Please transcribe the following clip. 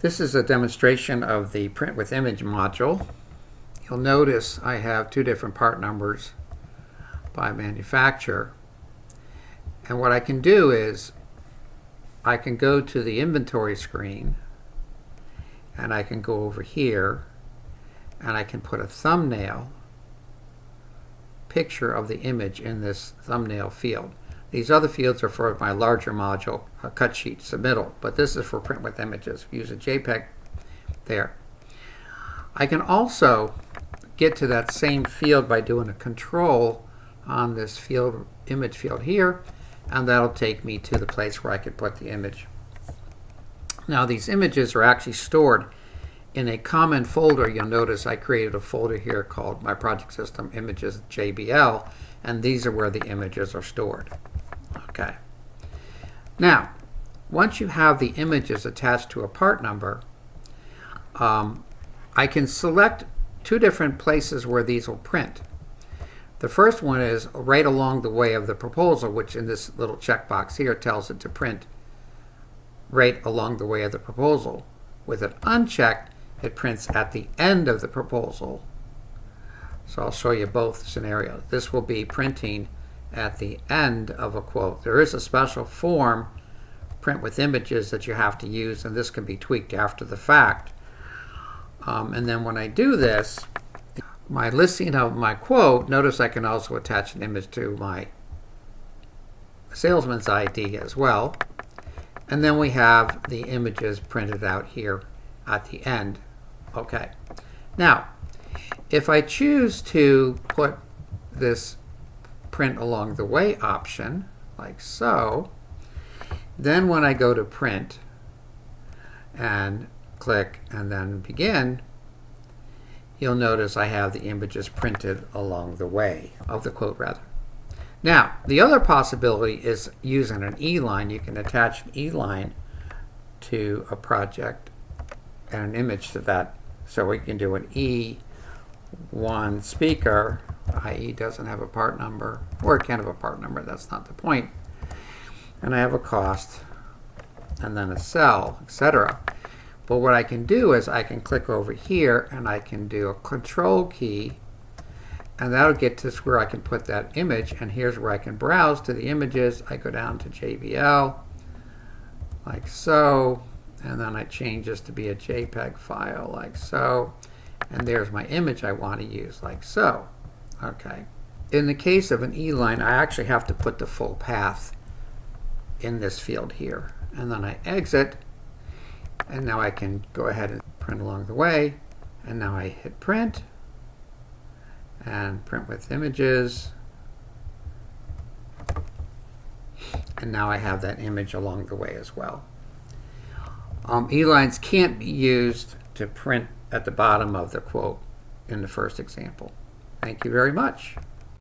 This is a demonstration of the print with image module. You'll notice I have two different part numbers by manufacturer. And what I can do is I can go to the inventory screen and I can go over here and I can put a thumbnail picture of the image in this thumbnail field. These other fields are for my larger module, a cut sheet submittal, but this is for print with images. Use a JPEG there. I can also get to that same field by doing a control on this field, image field here, and that'll take me to the place where I could put the image. Now these images are actually stored in a common folder. You'll notice I created a folder here called My Project System Images JBL, and these are where the images are stored. Okay. Now, once you have the images attached to a part number, I can select two different places where these will print. The first one is right along the way of the proposal, which in this little checkbox here tells it to print right along the way of the proposal. With it unchecked, it prints at the end of the proposal. So I'll show you both scenarios. This will be printing at the end of a quote. There is a special form, print with images, that you have to use, and this can be tweaked after the fact. And then when I do this, my listing of my quote, notice I can also attach an image to my salesman's ID as well. And then we have the images printed out here at the end. Okay. Now, if I choose to put this print along the way option, like so, then when I go to print and click and then begin, you'll notice I have the images printed along the way of the quote rather. Now, the other possibility is using an E-line. You can attach an E-line to a project and an image to that. So we can do an E1 speaker, i.e. doesn't have a part number, or it can have a part number, that's not the point. And I have a cost, and then a cell, etc. But what I can do is I can click over here and I can do a control key, and that'll get to where I can put that image, and here's where I can browse to the images. I go down to JBL, like so, and then I change this to be a JPEG file, like so, and there's my image I want to use, like so. Okay. In the case of an E-line, I actually have to put the full path in this field here, and then I exit, and now I can go ahead and print along the way, and now I hit print and print with images, and now I have that image along the way as well. E-lines can't be used to print at the bottom of the quote in the first example. Thank you very much.